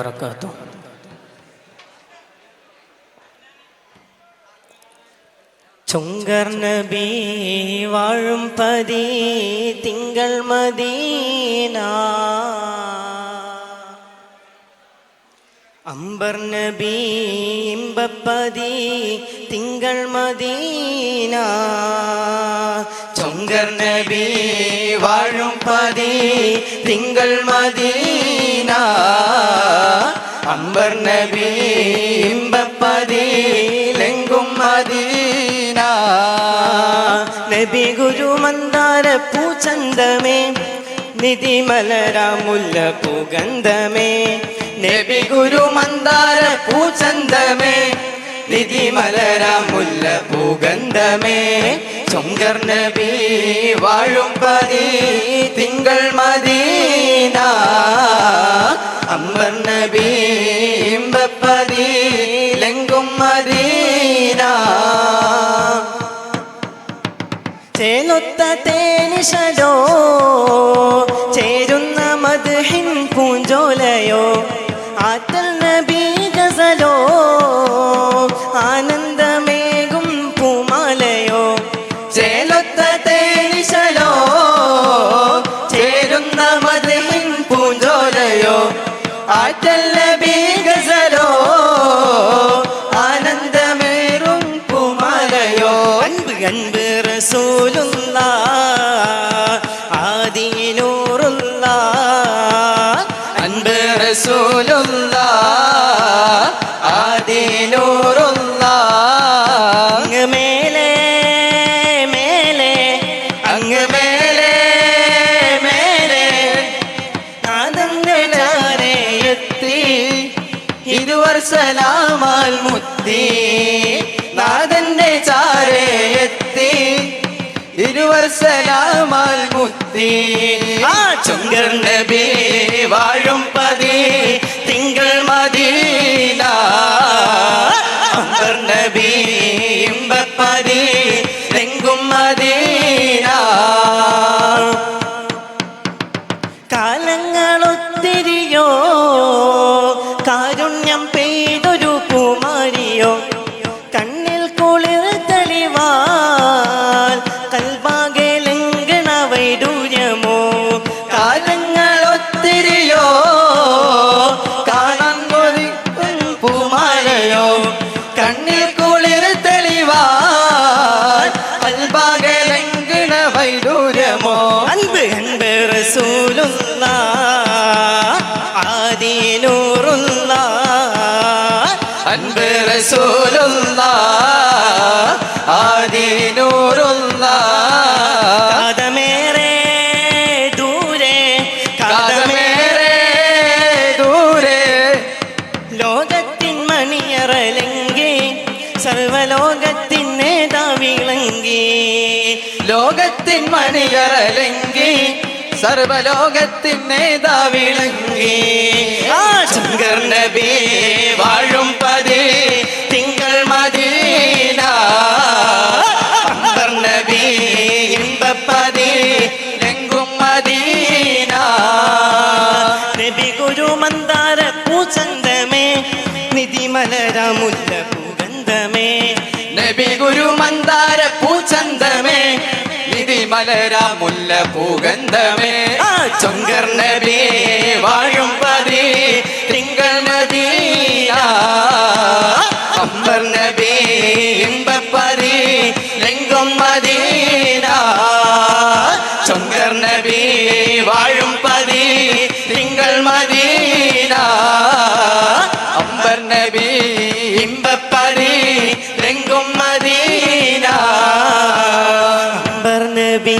വബറകാതുഹു. ചുങ്കർ നബി വാഴും പതി തിങ്കൾ മദീന, അംബർ നബി ഇമ്പപ്പതി തിങ്കൾ മദീന. ചുങ്കർ നബി വാഴും പതി തിങ്കൾ മദീന, അംബർ നബി ഇമ്പപ്പതി ലെങ്കും മദീന. നബി ഗുരു മന്ദാര പൂച്ചന്തമേ നിധി മലരാമുല്ല പൂഗന്ധമേ. നബി ഗുരു മന്ദാര പൂച്ചന്തമേ നിധി മലരാമുല്ല പൂഗന്ധമേ. ചുങ്കർ നബി വാഴും പതി തിങ്കൾ മദീന, അംബർ നബി ഇമ്പപ്പതി ലെങ്കും മദീന. ചേലൊത്ത തേനിശലോ ചേരുന്ന മദ്ഹിൻ പൂഞ്ചോലയോ, ആറ്റൽ നബി ഗസലോ ആനന്ദമേകും പൂമാലയോ. ചേലൊത്ത തേനിശലോ ചേരുന്ന മദ്ഹിൻ പൂഞ്ചോലയോ, ആറ്റൽ നബി ഗസലോ ആനന്ദമേറും പൂമാലയോ. അൻപ് അൻപ് റസൂലുള്ളാഹ് ആദിനൂറുള്ളാഹ്, അൻപ് റസൂലുള്ളാഹ് ആദിനൂറുള്ളാഹ്. അങ്ങ് മേലെ മേലെ അങ്ങ് മേലെ മേലെ നാദന്റെ ചാരയെത്തി ഇരുവർ സലാമാൽ മുത്തി. നാദന്റെ ചാരയെത്തി ഇരുവർ സലാമാൽ മുത്തി. ചുങ്കർ നബി വാഴും പതി തിങ്കൾ മദീന, അംബർ നബി ഇമ്പപ്പതി ലെങ്കും മദീന. കാലങ്ങളൊത്തിരിയോ കാരുണ്യം പെയ്തൊരു പൂമാരിയോ, കണ്ണിൽ കുളിർ തെളിവാൽ കൽബാകെ ലംഘന വൈഡൂര്യമോ. കാലങ്ങളൊത്തിരിയോ കാണാൻ കൊതിക്കും പൂമാലയോ, കണ്ണിൽ കുളിർ തെളിവാൽ കൽബാകെ ലംഘന വൈഡൂര്യമോ. അൻപ് അൻപ് റസൂലുള്ളാഹ് ആദിനൂറുള്ളാഹ്, അൻപ് റസൂലുള്ളാഹ് ആദിനൂറുള്ളാഹ്. കാതമേറെ ദൂരെ കാതമേറെ ദൂരെ ലോകത്തിൻ മണിയറലങ്കി സർവലോകത്തിൻ നേതാവിളങ്കി. ലോകത്തിൻ മണിയറലങ്കി സർവലോകത്തിൻ നേതാവിളങ്കി. ചുങ്കർ നബി വാഴും പതി തിങ്കൾ മദീന, അംബർ നബി ഇമ്പപ്പതി ലെങ്കും മദീന. നബി ഗുരു മന്ദാര പൂച്ചന്തമേ നിധി മലരാമുല്ല പൂഗന്ധമേ. നബി ഗുരു മന്ദാര പൂച്ചന്തമേ നിധി മലരാമുല്ല പൂഗന്ധമേ. ചുങ്കർ നബി വാഴും പതി തിങ്കൾ മദീന, അംബർ നബി ഇമ്പപ്പതി ലെങ്കും മദീന. ചുങ്കർ നബി വാഴും പതി തിങ്കൾ മദീന, അംബർ നബി ഇമ്പപ്പതി ലെങ്കും മദീന. അംബർ നബി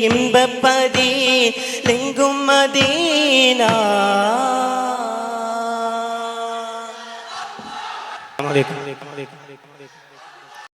ഇമ്പപ്പതി ലെങ്കും മദീന. അസ്സലാമു അലൈക്കും.